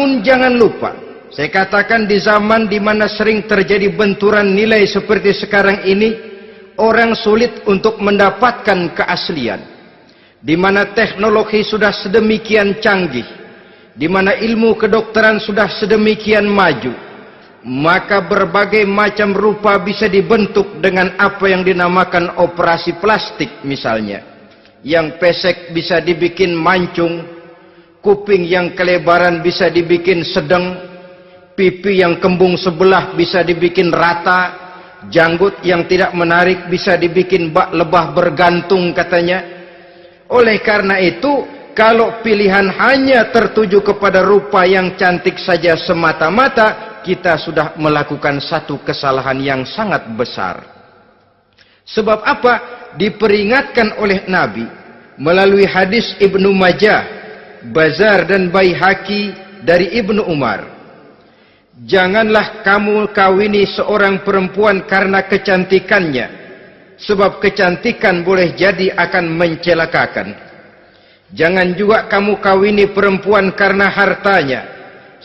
Namun jangan lupa, saya katakan di zaman di mana sering terjadi benturan nilai seperti sekarang ini, orang sulit untuk mendapatkan keaslian. Di mana teknologi sudah sedemikian canggih, di mana ilmu kedokteran sudah sedemikian maju, maka berbagai macam rupa bisa dibentuk dengan apa yang dinamakan operasi plastik misalnya. Yang pesek bisa dibikin mancung, kuping yang kelebaran bisa dibikin sedang, pipi yang kembung sebelah bisa dibikin rata, janggut yang tidak menarik bisa dibikin bak lebah bergantung katanya. Oleh karena itu, kalau pilihan hanya tertuju kepada rupa yang cantik saja semata-mata, kita sudah melakukan satu kesalahan yang sangat besar. Sebab apa? Diperingatkan oleh Nabi melalui hadis Ibnu Majah, Bazar dan Baihaqi dari Ibnu Umar. Janganlah kamu kawini seorang perempuan karena kecantikannya, sebab kecantikan boleh jadi akan mencelakakan. Jangan juga kamu kawini perempuan karena hartanya,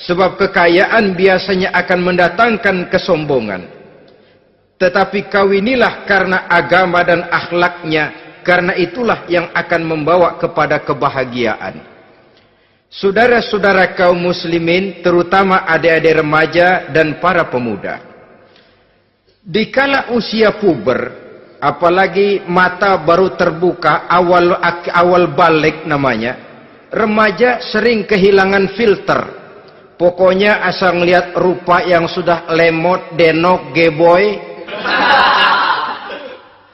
sebab kekayaan biasanya akan mendatangkan kesombongan. Tetapi kawinilah karena agama dan akhlaknya, karena itulah yang akan membawa kepada kebahagiaan. Saudara-saudara kaum muslimin, terutama adik-adik remaja dan para pemuda, dikala usia puber, apalagi mata baru terbuka, awal balik namanya, remaja sering kehilangan filter. Pokoknya asal ngelihat rupa yang sudah lemot, denok, geboy,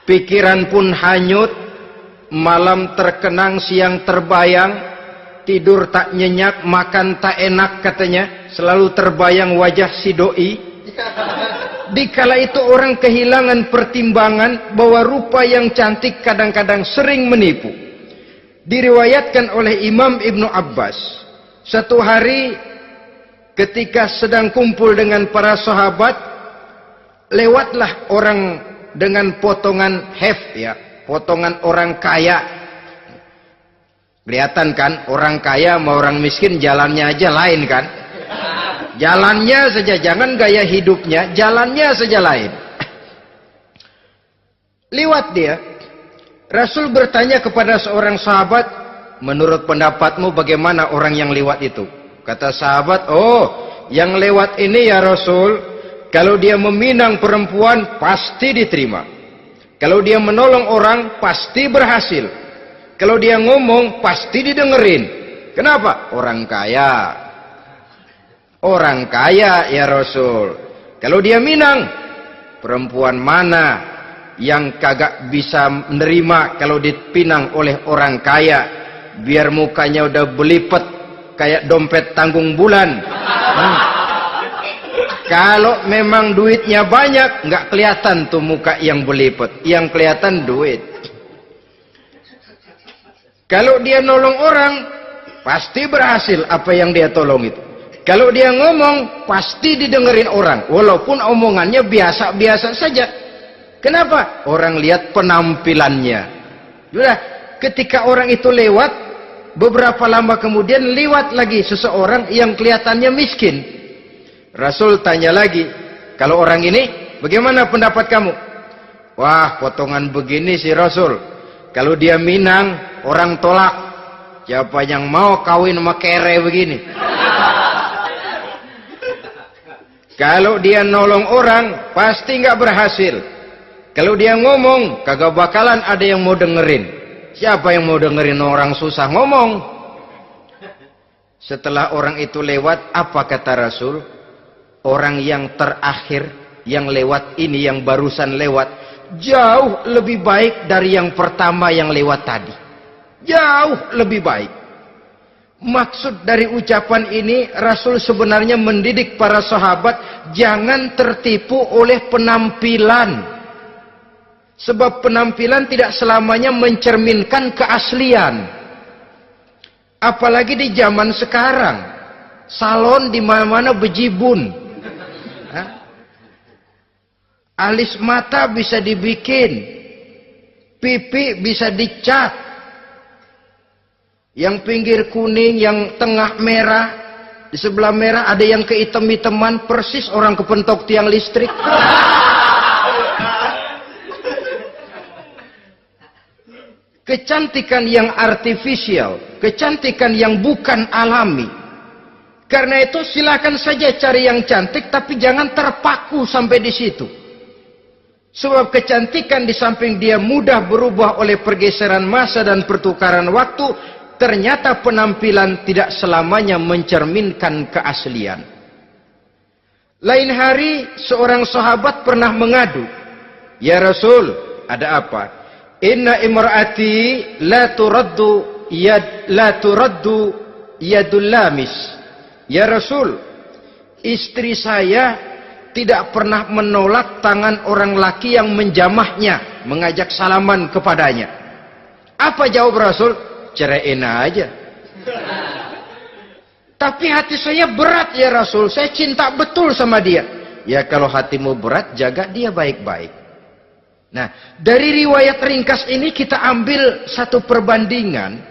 pikiran pun hanyut, malam terkenang, siang terbayang, tidur tak nyenyak, makan tak enak katanya, selalu terbayang wajah si doi. Dikala itu orang kehilangan pertimbangan bahwa rupa yang cantik kadang-kadang sering menipu. Diriwayatkan oleh Imam Ibnu Abbas, satu hari ketika sedang kumpul dengan para sahabat, lewatlah orang dengan potongan potongan orang kaya. Kelihatan kan, orang kaya sama orang miskin jalannya aja lain kan. Jalannya saja, jangan gaya hidupnya, jalannya saja lain. Lewat dia, Rasul bertanya kepada seorang sahabat, menurut pendapatmu bagaimana orang yang lewat itu? Kata sahabat, oh yang lewat ini ya Rasul, kalau dia meminang perempuan pasti diterima. Kalau dia menolong orang pasti berhasil. Kalau dia ngomong pasti didengerin. Kenapa? Orang kaya. Orang kaya ya Rasul. Kalau dia minang, perempuan mana yang kagak bisa menerima kalau dipinang oleh orang kaya? Biar mukanya udah belipet kayak dompet tanggung bulan. Kalau memang duitnya banyak, nggak kelihatan tuh muka yang belipet. Yang kelihatan duit. Kalau dia nolong orang, pasti berhasil apa yang dia tolong itu. Kalau dia ngomong, pasti didengerin orang. Walaupun omongannya biasa-biasa saja. Kenapa? Orang lihat penampilannya. Sudah, ketika orang itu lewat, beberapa lama kemudian lewat lagi seseorang yang kelihatannya miskin. Rasul tanya lagi, kalau orang ini, bagaimana pendapat kamu? Wah, potongan begini sih Rasul. Kalau dia minang, orang tolak. Siapa yang mau kawin sama kere begini? Kalau dia nolong orang, pasti nggak berhasil. Kalau dia ngomong, kagak bakalan ada yang mau dengerin. Siapa yang mau dengerin orang susah ngomong? Setelah orang itu lewat, apa kata Rasul? Orang yang terakhir, yang lewat ini, yang barusan lewat, jauh lebih baik dari yang pertama yang lewat tadi. Jauh lebih baik. Maksud dari ucapan ini, Rasul sebenarnya mendidik para sahabat jangan tertipu oleh penampilan. Sebab penampilan tidak selamanya mencerminkan keaslian. Apalagi di zaman sekarang, salon di mana-mana bejibun. Alis mata bisa dibikin, pipi bisa dicat. Yang pinggir kuning, yang tengah merah, Di sebelah merah ada yang kehitam-hitaman, persis orang kepentok tiang listrik. Kecantikan yang artifisial, kecantikan yang bukan alami. Karena itu silakan saja cari yang cantik, tapi jangan terpaku sampai di situ. Sebab kecantikan di samping dia mudah berubah oleh pergeseran masa dan pertukaran waktu, ternyata penampilan tidak selamanya mencerminkan keaslian. Lain hari seorang sahabat pernah mengadu, "Ya Rasul, ada apa? Inna imra'ati la turaddu yadul lamis." Ya Rasul, istri saya tidak pernah menolak tangan orang laki yang menjamahnya, mengajak salaman kepadanya. Apa jawab Rasul? Ceraiin aja. Tapi hati saya berat ya Rasul, saya cinta betul sama dia. Ya kalau hatimu berat, jaga dia baik-baik. Nah, dari riwayat ringkas ini kita ambil satu perbandingan.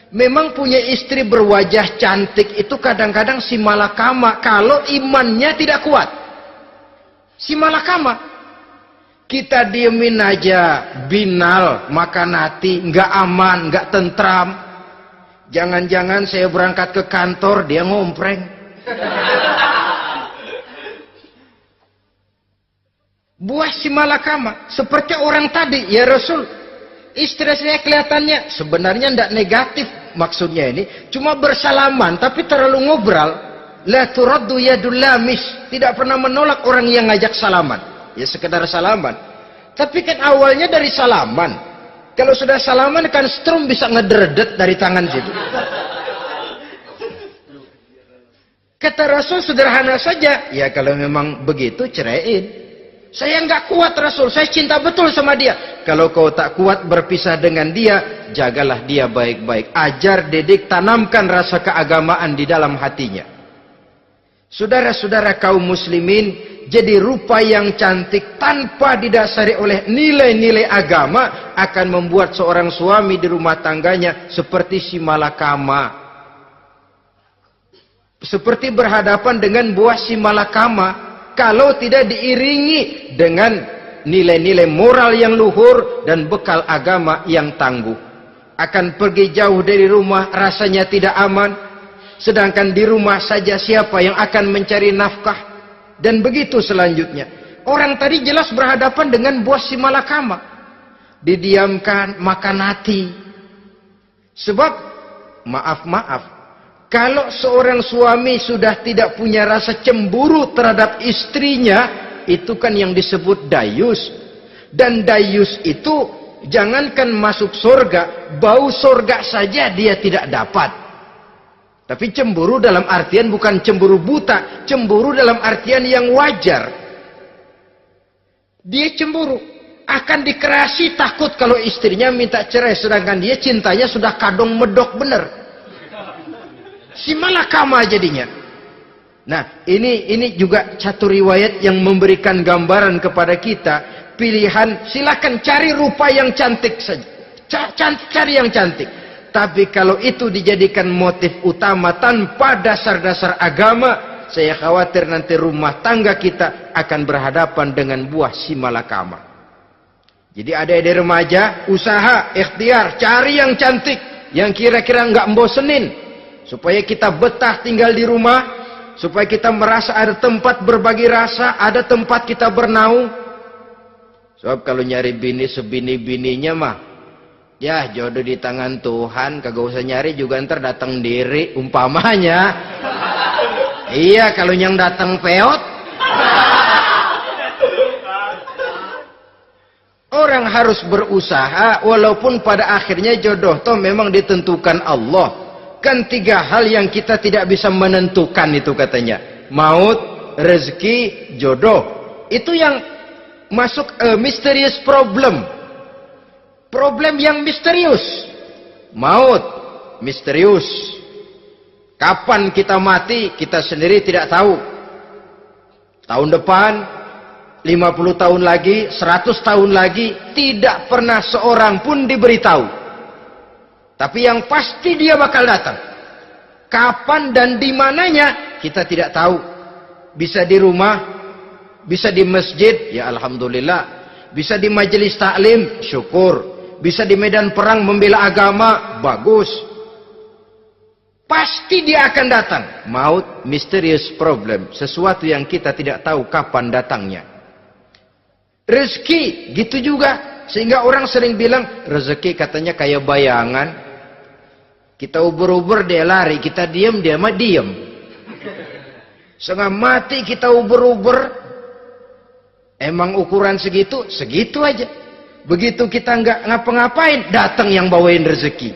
Memang punya istri berwajah cantik itu kadang-kadang si malakama kalau imannya tidak kuat. Si malakama. Kita diemin aja, binal, makan hati, nggak aman, nggak tentram. Jangan-jangan saya berangkat ke kantor, dia ngompreng. Buah si malakama seperti orang tadi, ya Rasul, istri saya kelihatannya sebenarnya tidak negatif maksudnya ini, cuma bersalaman tapi terlalu ngobrol. La turaddu yadul lamis, tidak pernah menolak orang yang ngajak salaman, ya sekedar salaman. Tapi kan awalnya dari salaman, kalau sudah salaman kan strum bisa ngederdet dari tangan situ. Kata Rasul sederhana saja, ya kalau memang begitu ceraiin. Saya nggak kuat Rasul, saya cinta betul sama dia. Kalau kau tak kuat berpisah dengan dia, jagalah dia baik-baik. Ajar, didik, tanamkan rasa keagamaan di dalam hatinya. Saudara-saudara kaum muslimin, jadi rupa yang cantik tanpa didasari oleh nilai-nilai agama akan membuat seorang suami di rumah tangganya seperti si malakama. Seperti berhadapan dengan buah si malakama. Kalau tidak diiringi dengan nilai-nilai moral yang luhur dan bekal agama yang tangguh. Akan pergi jauh dari rumah rasanya tidak aman. Sedangkan di rumah saja siapa yang akan mencari nafkah. Dan begitu selanjutnya. Orang tadi jelas berhadapan dengan buah si malakama. Didiamkan, makan hati. Sebab, maaf. Kalau seorang suami sudah tidak punya rasa cemburu terhadap istrinya, itu kan yang disebut dayus. Dan dayus itu, jangankan masuk surga, bau surga saja dia tidak dapat. Tapi cemburu dalam artian bukan cemburu buta, cemburu dalam artian yang wajar. Dia cemburu, akan dikerasi takut kalau istrinya minta cerai, sedangkan dia cintanya sudah kadung medok bener. Si malakama jadinya. Nah, ini juga satu riwayat yang memberikan gambaran kepada kita. Pilihan, silakan cari rupa yang cantik saja. Cari yang cantik. Tapi kalau itu dijadikan motif utama tanpa dasar-dasar agama, saya khawatir nanti rumah tangga kita akan berhadapan dengan buah si malakama. Jadi adik-adik remaja, usaha, ikhtiar, cari yang cantik. Yang kira-kira nggak membosenin. Supaya kita betah tinggal di rumah, supaya kita merasa ada tempat berbagi rasa, ada tempat kita bernaung. Sebab kalau nyari bini sebini-bininya mah, ya jodoh di tangan Tuhan, kagak usah nyari juga ntar datang diri, umpamanya. Iya, kalau yang datang peot. Orang harus berusaha, walaupun pada akhirnya jodoh toh memang ditentukan Allah. Kan 3 hal yang kita tidak bisa menentukan itu katanya. Maut, rezeki, jodoh. Itu yang masuk mysterious problem. Problem yang misterius. Maut, misterius. Kapan kita mati, kita sendiri tidak tahu. Tahun depan, 50 tahun lagi, 100 tahun lagi, tidak pernah seorang pun diberitahu. Tapi yang pasti dia bakal datang. Kapan dan di mananya kita tidak tahu. Bisa di rumah, bisa di masjid, ya alhamdulillah. Bisa di majelis taklim, syukur. Bisa di medan perang membela agama, bagus. Pasti dia akan datang. Maut, mysterious problem. Sesuatu yang kita tidak tahu kapan datangnya. Rezeki, gitu juga. Sehingga orang sering bilang, rezeki katanya kayak bayangan. Kita ubur-ubur, dia lari. Kita diam, dia mah diam. Setengah mati kita ubur-ubur. Emang ukuran segitu? Segitu aja. Begitu kita nggak ngapa-ngapain, datang yang bawain rezeki.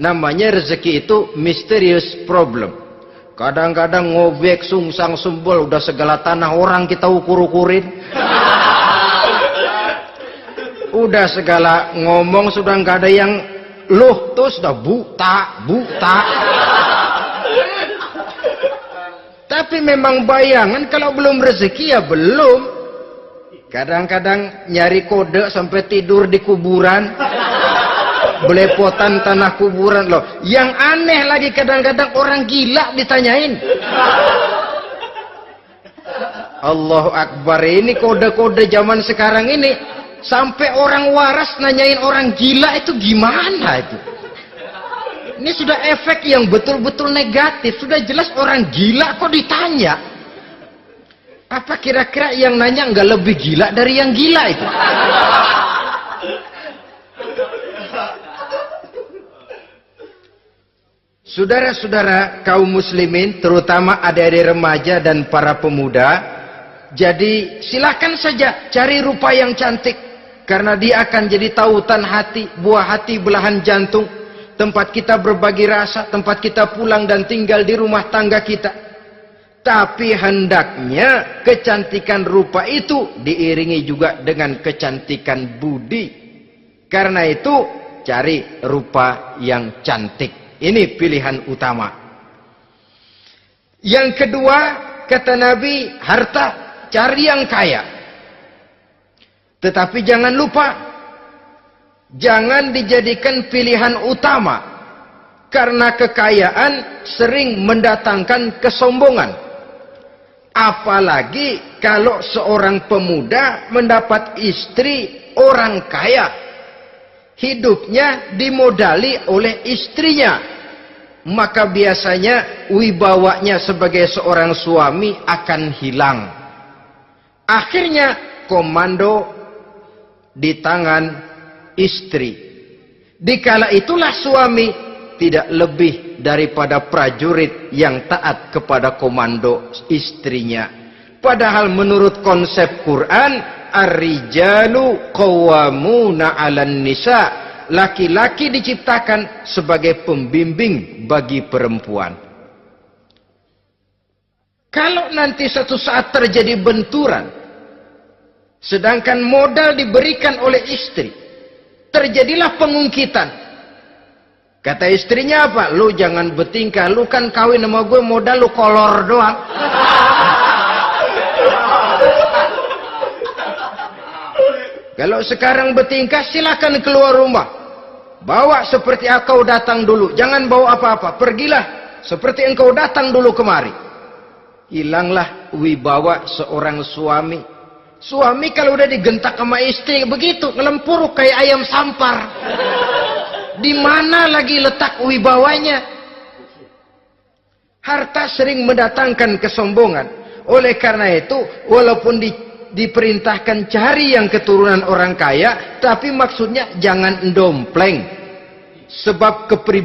Namanya rezeki itu mysterious problem. Kadang-kadang ngobek, sungsang, sumbul, udah segala tanah orang kita ukur-ukurin. Udah segala ngomong sudah nggak ada yang loh, tuh sudah buta. Tapi memang bayangan, kalau belum rezeki ya belum. Kadang-kadang nyari kode sampai tidur di kuburan. Belepotan tanah kuburan loh. Yang aneh lagi kadang-kadang orang gila ditanyain. Allahu Akbar, ini kode-kode zaman sekarang ini. Sampai orang waras nanyain orang gila itu gimana itu? Ini sudah efek yang betul-betul negatif. Sudah jelas orang gila kok ditanya. Apa kira-kira yang nanya nggak lebih gila dari yang gila itu? Saudara-saudara kaum muslimin, terutama adik-adik remaja dan para pemuda, jadi silakan saja cari rupa yang cantik. Karena dia akan jadi tautan hati, buah hati, belahan jantung. Tempat kita berbagi rasa, tempat kita pulang dan tinggal di rumah tangga kita. Tapi hendaknya kecantikan rupa itu diiringi juga dengan kecantikan budi. Karena itu cari rupa yang cantik. Ini pilihan utama. Yang kedua, kata Nabi, harta, cari yang kaya. Tetapi jangan lupa, jangan dijadikan pilihan utama. Karena kekayaan sering mendatangkan kesombongan. Apalagi kalau seorang pemuda mendapat istri orang kaya. Hidupnya dimodali oleh istrinya. Maka biasanya wibawanya sebagai seorang suami akan hilang. Akhirnya komando di tangan istri. Dikala itulah suami tidak lebih daripada prajurit yang taat kepada komando istrinya. Padahal menurut konsep Quran, ar-rijalu qawwamuna 'alan nisa. Laki-laki diciptakan sebagai pembimbing bagi perempuan. Kalau nanti suatu saat terjadi benturan, sedangkan modal diberikan oleh istri, terjadilah pengungkitan. Kata istrinya apa? Lu jangan bertingkah, lu kan kawin sama gue modal lu kolor doang. Kalau sekarang bertingkah silakan keluar rumah. Bawa seperti engkau datang dulu, jangan bawa apa-apa. Pergilah seperti engkau datang dulu kemari. Hilanglah wibawa seorang suami. Suami kalau udah digentak sama istri begitu, ngelempuruk kayak ayam sampar. Di mana lagi letak wibawanya? Harta sering mendatangkan kesombongan. Oleh karena itu, walaupun diperintahkan cari yang keturunan orang kaya, tapi maksudnya jangan dompleng. Sebab kepribadian